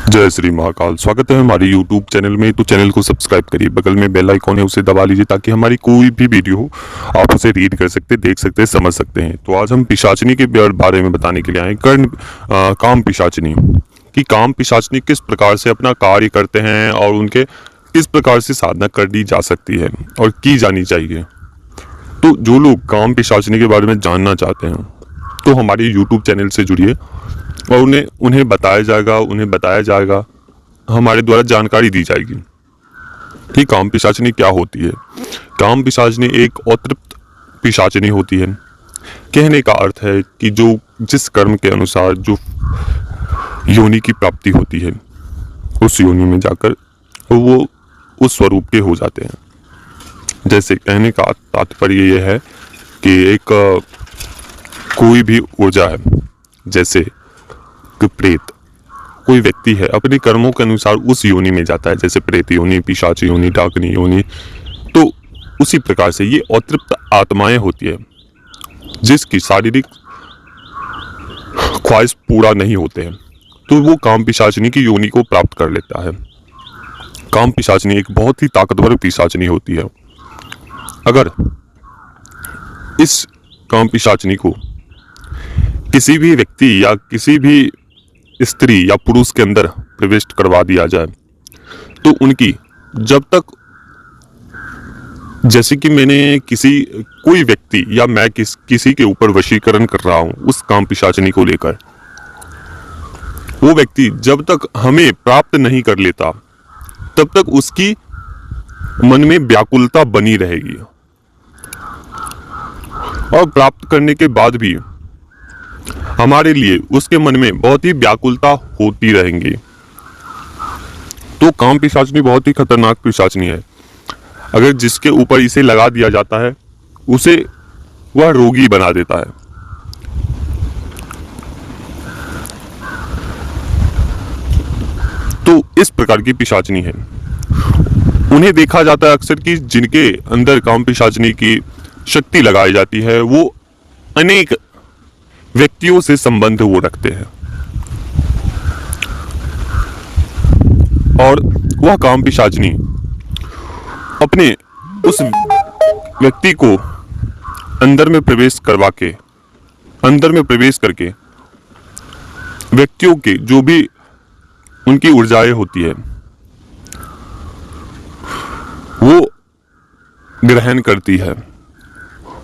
जय श्री महाकाल। स्वागत है हमारे YouTube चैनल में। तो चैनल को सब्सक्राइब करिए, बगल में बेल आइकॉन है उसे दबा लीजिए ताकि हमारी कोई भी वीडियो हो आप उसे रीड कर सकते, देख सकते, समझ सकते हैं। तो आज हम पिशाचनी के बारे में बताने के लिए आए। काम पिशाचनी कि काम पिशाचनी किस प्रकार से अपना कार्य करते हैं और उनके किस प्रकार से साधना कर ली जा सकती है और की जानी चाहिए। तो जो लोग काम पिशाचनी के बारे में जानना चाहते हैं तो हमारे YouTube चैनल से जुड़िए और उन्हें बताया जाएगा, हमारे द्वारा जानकारी दी जाएगी कि काम पिशाचनी क्या होती है। काम पिशाचनी एक अतृप्त पिशाचनी होती है। कहने का अर्थ है कि जो जिस कर्म के अनुसार जो योनि की प्राप्ति होती है उस योनि में जाकर वो उस स्वरूप के हो जाते हैं। जैसे कहने का तात्पर्य यह है कि एक कोई भी ऊर्जा है, जैसे प्रेत, कोई व्यक्ति है अपने कर्मों के अनुसार उस योनि में जाता है, जैसे प्रेत योनि, पिशाच योनि, डाकनी योनि। तो उसी प्रकार से ये अतृप्त आत्माएं होती है जिसकी शारीरिक ख्वाहिश पूरा नहीं होते हैं, तो वो काम पिशाचनी की योनि को प्राप्त कर लेता है। काम पिशाचनी एक बहुत ही ताकतवर पिशाचनी होती है। अगर इस काम पिशाचनी को किसी भी व्यक्ति या किसी भी स्त्री या पुरुष के अंदर प्रवेश करवा दिया जाए तो उनकी जब तक, जैसे कि मैंने कोई व्यक्ति या मैं किसी के ऊपर वशीकरण कर रहा हूं उस काम पिशाचनी को लेकर, वो व्यक्ति जब तक हमें प्राप्त नहीं कर लेता तब तक उसकी मन में व्याकुलता बनी रहेगी और प्राप्त करने के बाद भी हमारे लिए उसके मन में बहुत ही व्याकुलता होती रहेंगी। तो काम पिशाचनी बहुत ही खतरनाक पिशाचनी है। अगर जिसके ऊपर इसे लगा दिया जाता है उसे वह रोगी बना देता है। तो इस प्रकार की पिशाचनी है। उन्हें देखा जाता है अक्सर कि जिनके अंदर काम पिशाचनी की शक्ति लगाई जाती है वो अनेक व्यक्तियों से संबंध वो रखते हैं और वह काम पिशाचनी अपने उस व्यक्ति को अंदर में प्रवेश करके व्यक्तियों के जो भी उनकी ऊर्जाएं होती है वो ग्रहण करती है,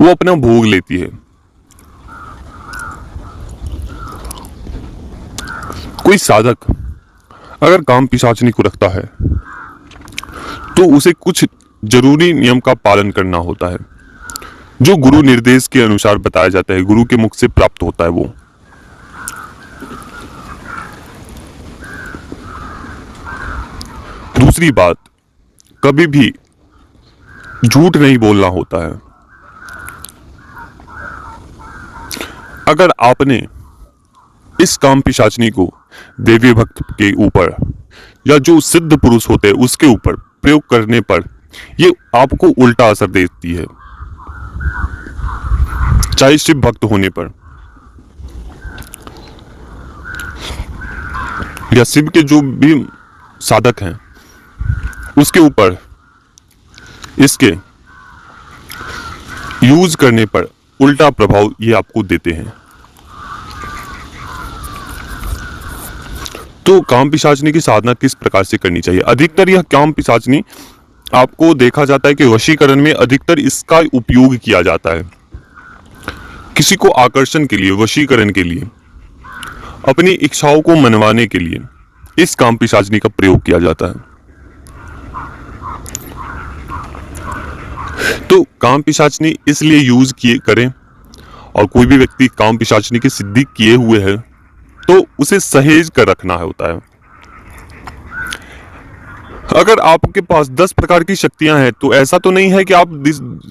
वो अपना भोग लेती है। कोई साधक अगर काम पिशाचनी को रखता है तो उसे कुछ जरूरी नियम का पालन करना होता है जो गुरु निर्देश के अनुसार बताया जाता है, गुरु के मुख से प्राप्त होता है। वो दूसरी बात, कभी भी झूठ नहीं बोलना होता है। अगर आपने इस काम पिशाचनी को देवी भक्त के ऊपर या जो सिद्ध पुरुष होते हैं उसके ऊपर प्रयोग करने पर ये आपको उल्टा असर देती है। चाहे शिव भक्त होने पर या शिव के जो भी साधक हैं उसके ऊपर इसके यूज करने पर उल्टा प्रभाव ये आपको देते हैं। तो काम पिशाचनी की साधना किस प्रकार से करनी चाहिए? अधिकतर यह काम पिशाचनी आपको देखा जाता है कि वशीकरण में अधिकतर इसका उपयोग किया जाता है। किसी को आकर्षण के लिए, वशीकरण के लिए, अपनी इच्छाओं को मनवाने के लिए इस काम पिशाचनी का प्रयोग किया जाता है। तो काम पिशाचनी इसलिए यूज करें, और कोई भी व्यक्ति काम पिशाचनी की सिद्धि किए हुए है तो उसे सहेज कर रखना होता है। अगर आपके पास 10 प्रकार की शक्तियां हैं तो ऐसा तो नहीं है कि आप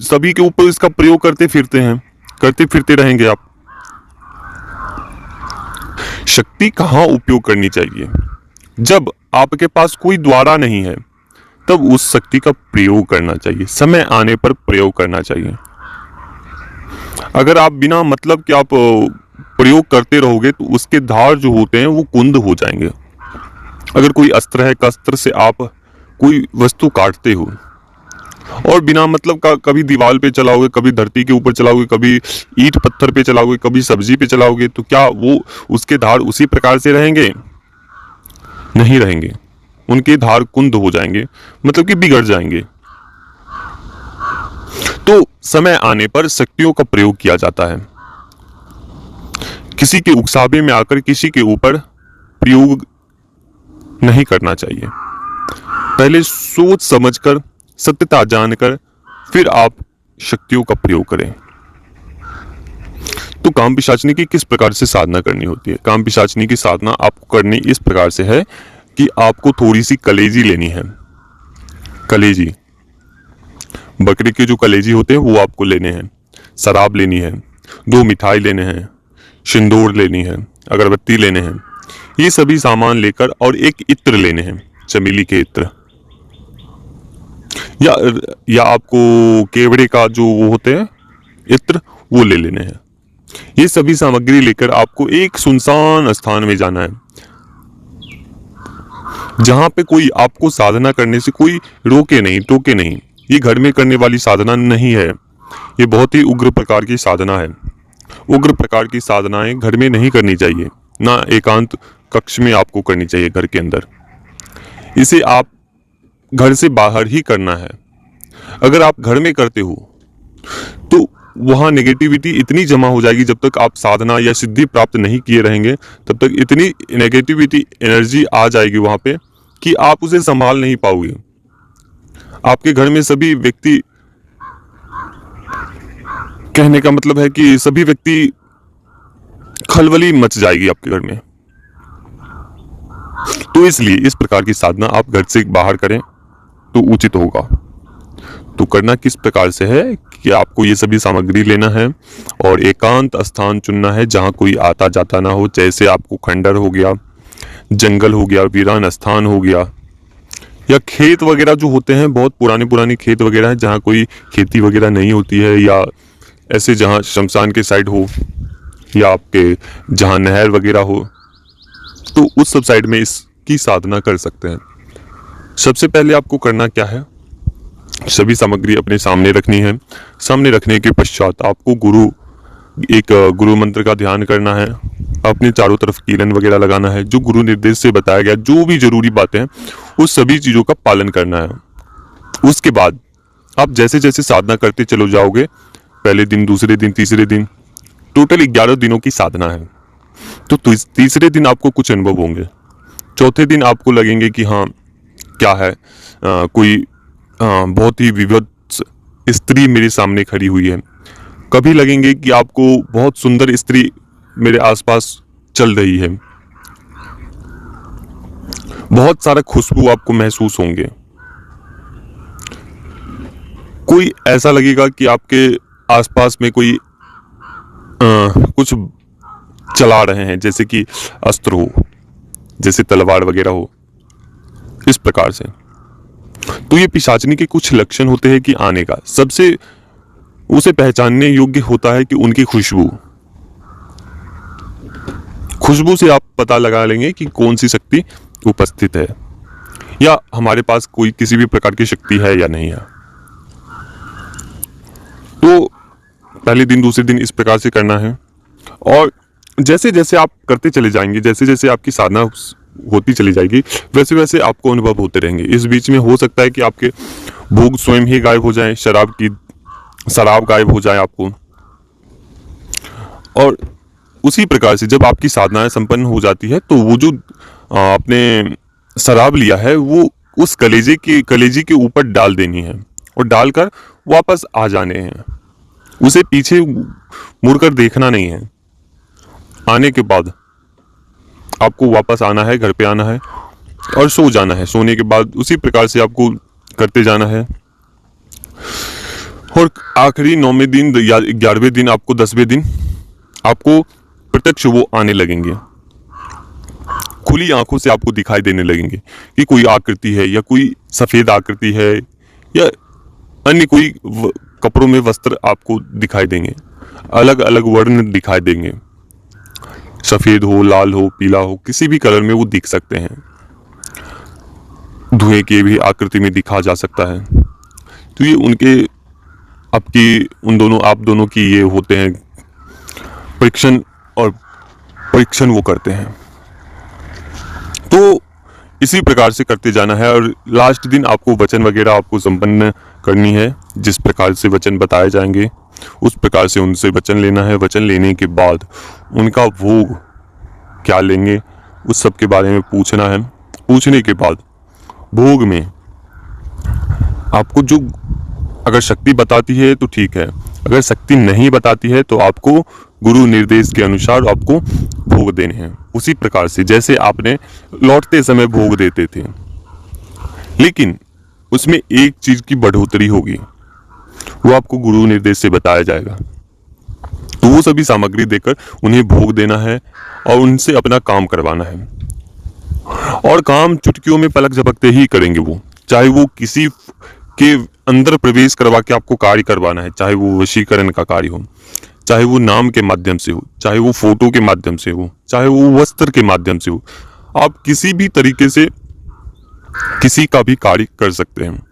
सभी के ऊपर इसका प्रयोग करते फिरते रहेंगे। आप शक्ति कहां उपयोग करनी चाहिए? जब आपके पास कोई द्वारा नहीं है तब उस शक्ति का प्रयोग करना चाहिए, समय आने पर प्रयोग करना चाहिए। अगर आप बिना मतलब कि आप प्रयोग करते रहोगे तो उसके धार जो होते हैं वो कुंद हो जाएंगे। अगर कोई अस्त्र है, अस्त्र से आप कोई वस्तु काटते हो और बिना मतलब का कभी दीवार पे चलाओगे, कभी धरती के ऊपर चलाओगे, कभी ईंट पत्थर पे चलाओगे, कभी सब्जी पे चलाओगे, तो क्या वो उसके धार उसी प्रकार से रहेंगे? नहीं रहेंगे। उनके धार कुंद हो जाएंगे, मतलब कि बिगड़ जाएंगे। तो समय आने पर शक्तियों का प्रयोग किया जाता है। किसी के उकसावे में आकर किसी के ऊपर प्रयोग नहीं करना चाहिए। पहले सोच समझकर, सत्यता जानकर फिर आप शक्तियों का प्रयोग करें। तो कामपिशाचनी की किस प्रकार से साधना करनी होती है? कामपिशाचनी की साधना आपको करनी इस प्रकार से है कि आपको थोड़ी सी कलेजी लेनी है। कलेजी, बकरे के जो कलेजी होते हैं वो आपको लेने हैं, शराब लेनी है, 2 मिठाई लेने हैं, सिंदूर लेनी है, अगरबत्ती लेने हैं, ये सभी सामान लेकर, और एक इत्र लेने हैं, चमेली के इत्र, या आपको केवड़े का जो वो होते हैं इत्र, वो ले लेने हैं। ये सभी सामग्री लेकर आपको एक सुनसान स्थान में जाना है, जहां पे कोई आपको साधना करने से कोई रोके नहीं, टोके नहीं। ये घर में करने वाली साधना नहीं है, ये बहुत ही उग्र प्रकार की साधना है। उग्र प्रकार की साधनाएं घर में नहीं करनी चाहिए, ना एकांत कक्ष में आपको करनी चाहिए घर के अंदर। इसे आप घर से बाहर ही करना है। अगर आप घर में करते हो तो वहां नेगेटिविटी इतनी जमा हो जाएगी, जब तक आप साधना या सिद्धि प्राप्त नहीं किए रहेंगे तब तक इतनी नेगेटिविटी एनर्जी आ जाएगी वहां पे कि आप उसे संभाल नहीं पाओगे। आपके घर में सभी व्यक्ति, कहने का मतलब है कि सभी व्यक्ति, खलबली मच जाएगी आपके घर में। तो इसलिए इस प्रकार की साधना आप घर से बाहर करें तो उचित होगा। तो करना किस प्रकार से है कि आपको ये सभी सामग्री लेना है और एकांत स्थान चुनना है जहां कोई आता जाता ना हो। जैसे आपको खंडर हो गया, जंगल हो गया, वीरान स्थान हो गया, या खेत वगैरह जो होते हैं, बहुत पुराने खेत वगैरह हैं जहाँ कोई खेती वगैरह नहीं होती है, या ऐसे जहाँ शमशान के साइड हो, या आपके जहाँ नहर वगैरह हो, तो उस सब साइड में इसकी साधना कर सकते हैं। सबसे पहले आपको करना क्या है, सभी सामग्री अपने सामने रखनी है। सामने रखने के पश्चात आपको गुरु मंत्र का ध्यान करना है। अपने चारों तरफ किरण वगैरह लगाना है। जो गुरु निर्देश से बताया गया जो भी जरूरी बातें हैं उस सभी चीज़ों का पालन करना है। उसके बाद आप जैसे जैसे साधना करते चलो जाओगे, पहले दिन, दूसरे दिन, तीसरे दिन, टोटल 11 दिनों की साधना है। तो तीसरे दिन आपको कुछ अनुभव होंगे, चौथे दिन आपको लगेंगे कि हाँ क्या है, कोई बहुत ही विविध स्त्री मेरे सामने खड़ी हुई है। कभी लगेंगे कि आपको बहुत सुंदर स्त्री मेरे आसपास चल रही है। बहुत सारा खुशबू आपको महसूस होंगे। कोई ऐसा लगेगा कि आपके आसपास में कोई कुछ चला रहे हैं, जैसे कि अस्त्र हो, जैसे तलवार वगैरह हो, इस प्रकार से। तो ये पिशाचनी के कुछ लक्षण होते हैं कि आने का। सबसे उसे पहचानने योग्य होता है कि उनकी खुशबू से आप पता लगा लेंगे कि कौन सी शक्ति उपस्थित है, या हमारे पास कोई किसी भी प्रकार की शक्ति है या नहीं है। तो पहले दिन, दूसरे दिन इस प्रकार से करना है, और जैसे जैसे आप करते चले जाएंगे, जैसे जैसे आपकी साधना होती चली जाएगी, वैसे वैसे आपको अनुभव होते रहेंगे। इस बीच में हो सकता है कि आपके भोग स्वयं ही गायब हो जाए, शराब गायब हो जाए आपको। और उसी प्रकार से जब आपकी साधनाएं संपन्न हो जाती है तो वो जो आपने शराब लिया है वो उस कलेजी के ऊपर डाल देनी है, और डालकर वापस आ जाने हैं। उसे पीछे मुड़कर देखना नहीं है। आने के बाद आपको वापस आना है, घर पे आना है और सो जाना है। सोने के बाद उसी प्रकार से आपको करते जाना है, और आखिरी 9वें दिन या 11वें दिन, आपको 10वें दिन आपको प्रत्यक्ष वो आने लगेंगे। खुली आंखों से आपको दिखाई देने लगेंगे कि कोई आकृति है, या कोई सफेद आकृति है, या अन्य कोई कपड़ों में वस्त्र आपको दिखाई देंगे। अलग अलग वर्ण दिखाई देंगे, सफेद हो, लाल हो, पीला हो, किसी भी कलर में वो दिख सकते हैं। धुएं की भी आकृति में दिखा जा सकता है। तो ये उनके आप दोनों की ये होते हैं परीक्षण, और परीक्षण वो करते हैं। तो इसी प्रकार से करते जाना है, और लास्ट दिन आपको वचन वगैरह आपको संपन्न करनी है। जिस प्रकार से वचन बताए जाएंगे उस प्रकार से उनसे वचन लेना है। वचन लेने के बाद उनका भोग क्या लेंगे उस सब के बारे में पूछना है। पूछने के बाद भोग में आपको जो अगर शक्ति बताती है तो ठीक है, अगर शक्ति नहीं बताती है तो आपको गुरु निर्देश के अनुसार आपको भोग देने हैं। उसी प्रकार से जैसे आपने लौटते समय भोग देते थे, लेकिन उसमें एक चीज की बढ़ोतरी होगी, वो आपको गुरु निर्देश से बताया जाएगा। तो वो सभी सामग्री देकर उन्हें भोग देना है और उनसे अपना काम करवाना है। और काम चुटकियों में पलक झपकते ही करेंगे वो, चाहे वो किसी के अंदर प्रवेश करवा के आपको कार्य करवाना है, चाहे वो वशीकरण का कार्य हो, चाहे वो नाम के माध्यम से हो, चाहे वो फोटो के माध्यम से हो, चाहे वो वस्त्र के माध्यम से हो। आप किसी भी तरीके से किसी का भी कार्य कर सकते हैं।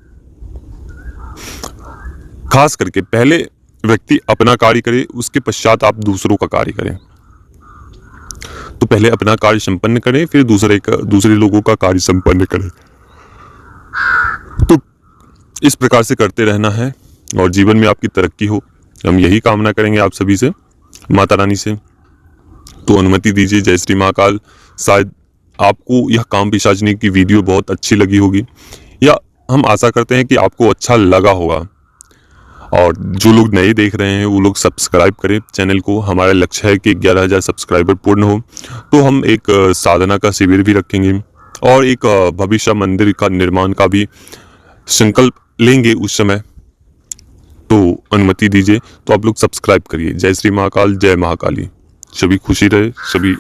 खास करके पहले व्यक्ति अपना कार्य करे, उसके पश्चात आप दूसरों का कार्य करें। तो पहले अपना कार्य संपन्न करें, फिर दूसरे लोगों का कार्य संपन्न करें। तो इस प्रकार से करते रहना है और जीवन में आपकी तरक्की हो, हम यही कामना करेंगे आप सभी से, माता रानी से। तो अनुमति दीजिए। जय श्री महाकाल। शायद आपको यह काम पिशाचनी की वीडियो बहुत अच्छी लगी होगी, या हम आशा करते हैं कि आपको अच्छा लगा होगा। और जो लोग नए देख रहे हैं वो लोग सब्सक्राइब करें चैनल को। हमारा लक्ष्य है कि 11,000 सब्सक्राइबर पूर्ण हो तो हम एक साधना का शिविर भी रखेंगे और एक भविष्य मंदिर का निर्माण का भी संकल्प लेंगे उस समय। तो अनुमति दीजिए तो आप लोग सब्सक्राइब करिए। जय श्री महाकाल, जय महाकाली। सभी खुशी रहे, सभी